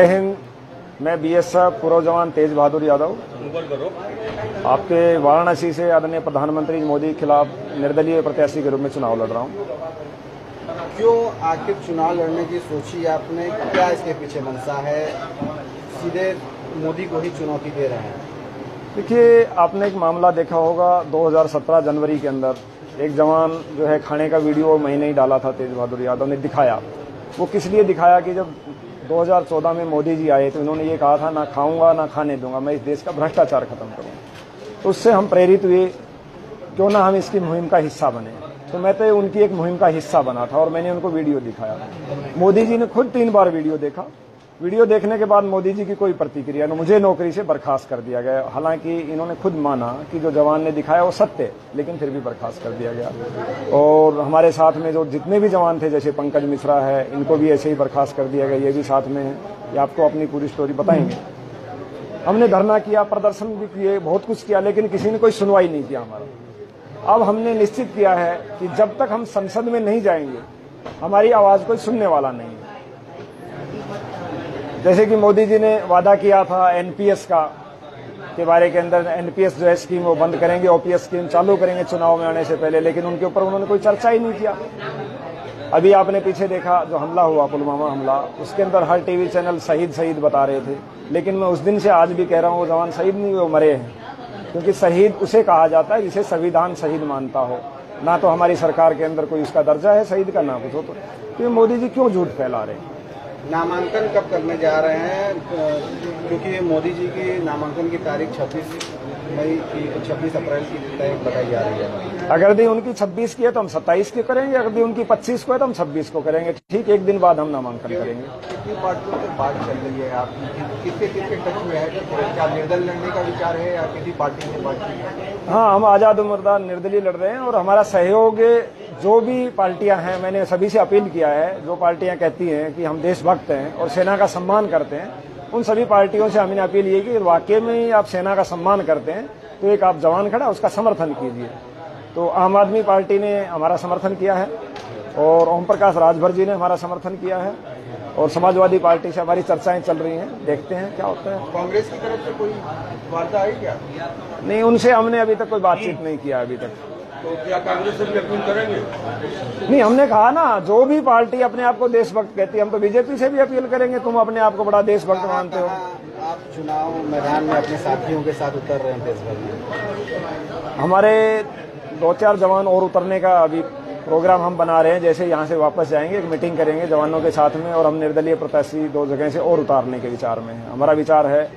जय हिंद। मैं बीएसएफ पूर्व जवान तेज बहादुर यादव आपके वाराणसी से आदरणीय प्रधानमंत्री मोदी के खिलाफ निर्दलीय प्रत्याशी के रूप में चुनाव लड़ रहा हूं। क्यों आखिर चुनाव लड़ने की सोची आपने? क्या इसके पीछे मंशा है? सीधे मोदी को ही चुनौती दे रहे हैं। देखिए, आपने एक मामला देखा होगा 2017 जनवरी के अंदर एक जवान जो है खाने का वीडियो मैंने ही डाला था, तेज बहादुर यादव ने दिखाया। वो किस लिए दिखाया कि जब 2014 में मोदी जी आए तो इन्होंने ये कहा था, ना खाऊंगा ना खाने दूंगा, मैं इस देश का भ्रष्टाचार खत्म करूंगा। तो उससे हम प्रेरित हुए, क्यों ना हम इसकी मुहिम का हिस्सा बने। तो मैं तो उनकी एक मुहिम का हिस्सा बना था और मैंने उनको वीडियो दिखाया। मोदी जी ने खुद 3 बार वीडियो देखा। वीडियो देखने के बाद मोदी जी की कोई प्रतिक्रिया नहीं, मुझे नौकरी से बर्खास्त कर दिया गया। हालांकि इन्होंने खुद माना कि जो जवान ने दिखाया वो सत्य है, लेकिन फिर भी बर्खास्त कर दिया गया। और हमारे साथ में जो जितने भी जवान थे, जैसे पंकज मिश्रा है, इनको भी ऐसे ही बर्खास्त कर दिया गया। ये भी साथ में है, ये आपको अपनी पूरी स्टोरी बताएंगे। हमने धरना किया, प्रदर्शन भी किए, बहुत कुछ किया, लेकिन किसी ने कोई सुनवाई नहीं किया हमारा। अब हमने निश्चित किया है कि जब तक हम संसद में नहीं जाएंगे हमारी आवाज कोई सुनने वाला नहीं है। जैसे कि मोदी जी ने वादा किया था एनपीएस का के बारे के अंदर, एनपीएस जो है स्कीम वो बंद करेंगे, ओपीएस स्कीम चालू करेंगे चुनाव में आने से पहले, लेकिन उनके ऊपर उन्होंने कोई चर्चा ही नहीं किया। अभी आपने पीछे देखा जो हमला हुआ, पुलवामा हमला, उसके अंदर हर टीवी चैनल शहीद शहीद बता रहे थे, लेकिन मैं उस दिन से आज भी कह रहा हूँ वो जवान शहीद नहीं, वो मरे हैं। क्योंकि शहीद उसे कहा जाता है जिसे संविधान शहीद मानता हो। ना तो हमारी सरकार के अंदर कोई उसका दर्जा है शहीद का, ना कुछ हो। तो मोदी जी क्यों झूठ फैला रहे हैं? नामांकन कब करने जा रहे हैं? क्योंकि मोदी जी की नामांकन की तारीख 26 अप्रैल की तय बताई जा रही है। अगर दी उनकी 26 की है तो हम 27 की करेंगे, अगर दी उनकी 25 को है तो हम 26 को करेंगे। ठीक एक दिन बाद हम नामांकन करेंगे। कितनी पार्टियों से बात चल रही है? आप किसके टच में है? क्या निर्दल लड़ने का विचार है या किसी पार्टी से बात की है? हाँ, हम आजाद उम्मीदवार निर्दलीय लड़ रहे हैं और हमारा सहयोग जो भी पार्टियां हैं, मैंने सभी से अपील किया है, जो पार्टियां कहती हैं कि हम देशभक्त हैं और सेना का सम्मान करते हैं, उन सभी पार्टियों से हमने अपील ये की वाकई में आप सेना का सम्मान करते हैं तो एक आप जवान खड़ा उसका समर्थन कीजिए। तो आम आदमी पार्टी ने हमारा समर्थन किया है और ओम प्रकाश राजभर जी ने हमारा समर्थन किया है और समाजवादी पार्टी से हमारी चर्चाएं चल रही हैं, देखते हैं क्या होता है। कांग्रेस की तरफ से कोई वार्ता आई क्या? नहीं, उनसे हमने अभी तक कोई बातचीत नहीं किया अभी तक। तो क्या कांग्रेस से भी अपील करेंगे? नहीं, हमने कहा ना, जो भी पार्टी अपने आप को देशभक्त कहती है, हम तो बीजेपी से भी अपील करेंगे, तुम अपने आप को बड़ा देशभक्त मानते हो। आप चुनाव मैदान में अपने साथियों के साथ उतर रहे हैं देश भर में। हमारे 2-4 जवान और उतरने का अभी प्रोग्राम हम बना रहे हैं। जैसे यहाँ से वापस जाएंगे एक मीटिंग करेंगे जवानों के साथ में और हम निर्दलीय प्रत्याशी 2 जगह से और उतारने के विचार में है। हमारा विचार है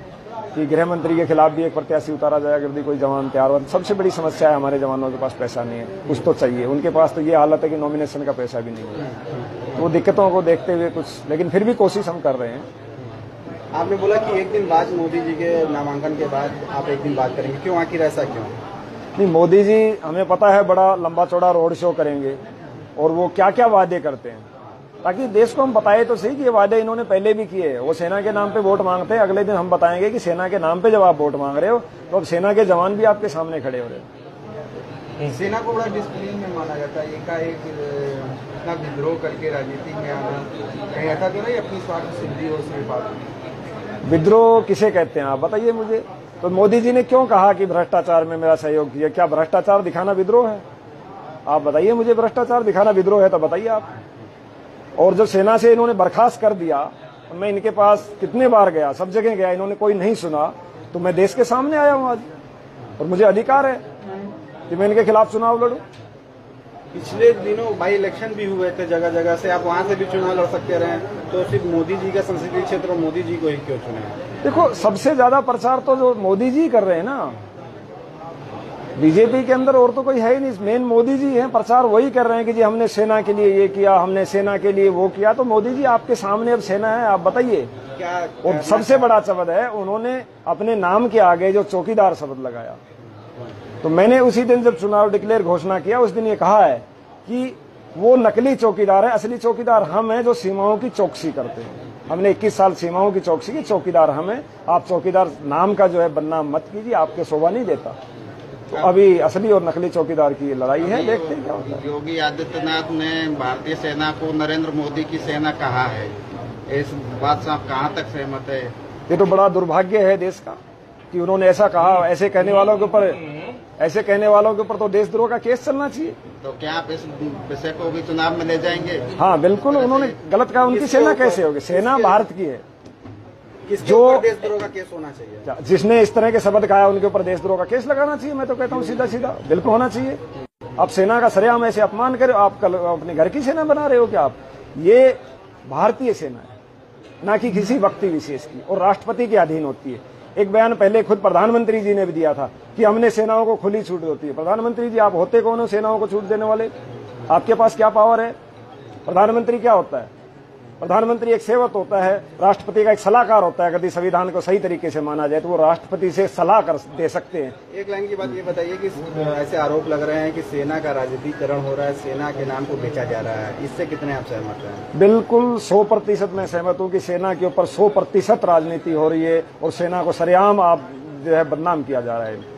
कि गृह मंत्री के खिलाफ भी एक प्रत्याशी उतारा जाएगा यदि कोई जवान तैयार हो। सबसे बड़ी समस्या है हमारे जवानों के पास पैसा नहीं है, कुछ तो चाहिए। उनके पास तो ये हालत है कि नॉमिनेशन का पैसा भी नहीं है। तो दिक्कतों को देखते हुए कुछ, लेकिन फिर भी कोशिश हम कर रहे हैं। आपने बोला कि एक दिन बाद मोदी जी के नामांकन के बाद आप एक दिन बात करेंगे, क्यों? आखिर ऐसा क्यों? नहीं, मोदी जी हमें पता है बड़ा लंबा चौड़ा रोड शो करेंगे और वो क्या क्या वादे करते हैं, ताकि देश को हम बताए तो सही कि ये वादे इन्होंने पहले भी किए हैं। वो सेना के नाम पे वोट मांगते हैं, अगले दिन हम बताएंगे कि सेना के नाम पे जब आप वोट मांग रहे हो तो अब सेना के जवान भी आपके सामने खड़े हो रहे हैं। सेना को बड़ा डिसिप्लिन में माना जाता है, एकाएक इतना विद्रोह करके राजनीति में आना, कहीं ऐसा तो नहीं अपनी स्वार्थ सिद्धि हो उसमें बात? विद्रोह किसे कहते हैं आप बताइए मुझे। तो मोदी जी ने क्यों कहा कि भ्रष्टाचार में मेरा सहयोग किया? क्या भ्रष्टाचार दिखाना विद्रोह है? आप बताइए मुझे, भ्रष्टाचार दिखाना विद्रोह है तो बताइए आप। और जब सेना से इन्होंने बर्खास्त कर दिया, मैं इनके पास कितने बार गया, सब जगह गया, इन्होंने कोई नहीं सुना, तो मैं देश के सामने आया हूं आज और मुझे अधिकार है कि मैं इनके खिलाफ चुनाव लड़ूं। पिछले दिनों बाई इलेक्शन भी हुए थे जगह जगह से, आप वहां से भी चुनाव लड़ सकते रहे, तो सिर्फ मोदी जी का संसदीय क्षेत्र और मोदी जी को ही क्यों चुने? देखो, सबसे ज्यादा प्रचार तो जो मोदी जी कर रहे हैं ना, बीजेपी के अंदर और तो कोई है ही नहीं, मेन मोदी जी हैं। प्रचार वही कर रहे हैं कि जी हमने सेना के लिए ये किया, हमने सेना के लिए वो किया। तो मोदी जी आपके सामने अब सेना है, आप बताइए क्या? और सबसे बड़ा शब्द है, उन्होंने अपने नाम के आगे जो चौकीदार शब्द लगाया। तो मैंने उसी दिन जब चुनाव डिक्लेयर घोषणा किया उस दिन ये कहा है कि वो नकली चौकीदार है, असली चौकीदार हम हैं जो सीमाओं की चौकसी करते हैं। हमने 21 साल सीमाओं की चौकसी की, चौकीदार हम हैं। आप चौकीदार नाम का जो है बदनाम मत कीजिए, आपके शोभा नहीं देता। तो अभी असली और नकली चौकीदार की लड़ाई है, देखते हैं क्या होता है। योगी आदित्यनाथ ने भारतीय सेना को नरेंद्र मोदी की सेना कहा है। इस बात से आप कहाँ तक सहमत है? ये तो बड़ा दुर्भाग्य है देश का कि उन्होंने ऐसा कहा। ऐसे कहने वालों के ऊपर तो देशद्रोह का केस चलना चाहिए। तो क्या आप इस विषय को भी चुनाव में ले जाएंगे? हाँ बिल्कुल, उन्होंने गलत कहा। उनकी सेना कैसे होगी? सेना भारत की है। किसके ऊपर देशद्रोह का केस होना चाहिए? जिसने इस तरह के शब्द कहा उनके ऊपर देशद्रोह का केस लगाना चाहिए। मैं तो कहता हूँ सीधा सीधा बिल्कुल होना चाहिए। आप सेना का सरेआम ऐसे अपमान करें। आप कल अपने घर की सेना बना रहे हो क्या आप? ये भारतीय सेना है, ना कि किसी व्यक्ति विशेष की, और राष्ट्रपति के अधीन होती है। एक बयान पहले खुद प्रधानमंत्री जी ने भी दिया था कि हमने सेनाओं को खुली छूट होती है। प्रधानमंत्री जी आप होते कौन हो सेनाओं को छूट देने वाले? आपके पास क्या पावर है? प्रधानमंत्री क्या होता है? प्रधानमंत्री एक सेवक होता है, राष्ट्रपति का एक सलाहकार होता है। यदि संविधान को सही तरीके से माना जाए तो वो राष्ट्रपति से सलाह कर दे सकते हैं। एक लाइन की बात ये बताइए कि ऐसे आरोप लग रहे हैं कि सेना का राजनीतिकरण हो रहा है, सेना के नाम को बेचा जा रहा है, इससे कितने आप सहमत हैं? बिल्कुल 100% मैं सहमत हूं कि सेना के ऊपर 100% राजनीति हो रही है और सेना को सरेआम आप जो है बदनाम किया जा रहा है।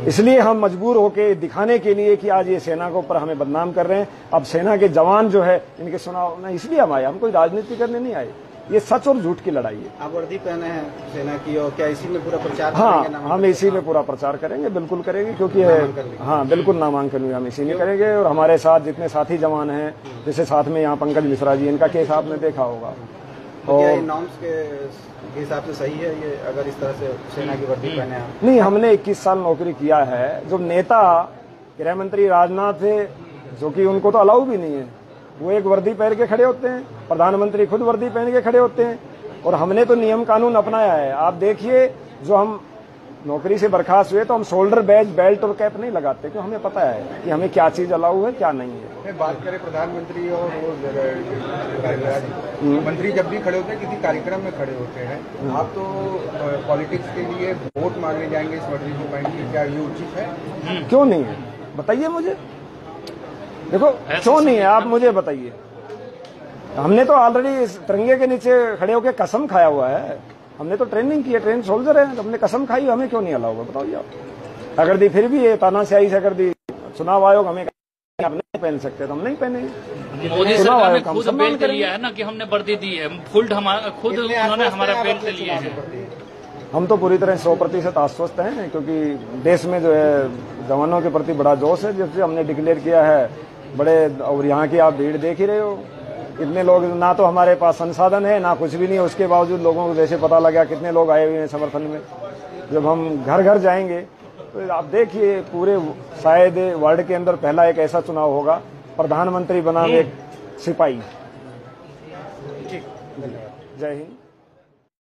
इसलिए हम मजबूर होकर दिखाने के लिए कि आज ये सेना के ऊपर हमें बदनाम कर रहे हैं। अब सेना के जवान जो है इनके चुनाव में इसलिए हम आए, हम कोई राजनीति करने नहीं आए। ये सच और झूठ की लड़ाई है। आप वर्दी पहने हैं सेना की, और क्या इसी में पूरा प्रचार हाँ करेंगे? हम इसी में पूरा प्रचार करेंगे, बिल्कुल करेंगे, क्योंकि हाँ बिल्कुल नामांकन भी हम इसी में करेंगे। और हमारे साथ जितने साथी जवान हैं, जैसे साथ में यहाँ पंकज मिश्रा जी, इनका केस आपने देखा होगा। तो क्या नॉर्म्स के हिसाब से सही है ये, अगर इस तरह से सेना की वर्दी पहने आप? नहीं, हमने 21 साल नौकरी किया है। जो नेता गृह मंत्री राजनाथ थे, जो कि उनको तो अलाउ भी नहीं है, वो एक वर्दी पहन के खड़े होते हैं। प्रधानमंत्री खुद वर्दी पहन के खड़े होते हैं। और हमने तो नियम कानून अपनाया है। आप देखिए, जो हम नौकरी से बर्खास्त हुए तो हम शोल्डर बैज, बेल्ट और कैप नहीं लगाते, क्यों? हमें पता है कि हमें क्या चीज अलाउ है क्या नहीं है। बात करें प्रधानमंत्री और मंत्री जब भी खड़े होते हैं किसी कार्यक्रम में खड़े होते हैं, आप तो पॉलिटिक्स के लिए वोट मांगने जाएंगे इस वर्दी को पहन के, क्या ये उचित है? क्यों नहीं है बताइए मुझे। देखो क्यों नहीं है आप मुझे बताइए। हमने तो ऑलरेडी तिरंगे के नीचे खड़े होकर कसम खाया हुआ है। हमने तो ट्रेनिंग की है, ट्रेन सोल्जर है, हमने कसम खाई। हमें क्यों नहीं अलाउ होगा बताइए आप। अगर दी फिर भी ये तानाशाही से अगर दी चुनाव आयोग हमें आप नहीं पहन सकते तो हम नहीं पहनेंगे। मोदी सरकार ने खुद बेल्ट लिया है ना कि हमने वर्दी दी है, खुद उन्होंने हमारा बेल्ट लिए हैं। हम तो पूरी तरह 100% आश्वस्त हैं, क्योंकि देश में जो है जवानों के प्रति बड़ा जोश है। जब से हमने डिक्लेयर किया है बड़े, और यहाँ की आप भीड़ देख ही रहे हो। कितने लोग, ना तो हमारे पास संसाधन है ना कुछ भी नहीं है, उसके बावजूद लोगों को जैसे पता लगा कितने लोग आए हुए हैं समर्थन में। जब हम घर घर जाएंगे तो आप देखिए, पूरे शायद वर्ल्ड के अंदर पहला एक ऐसा चुनाव होगा प्रधानमंत्री बनाम एक सिपाही। जय हिंद।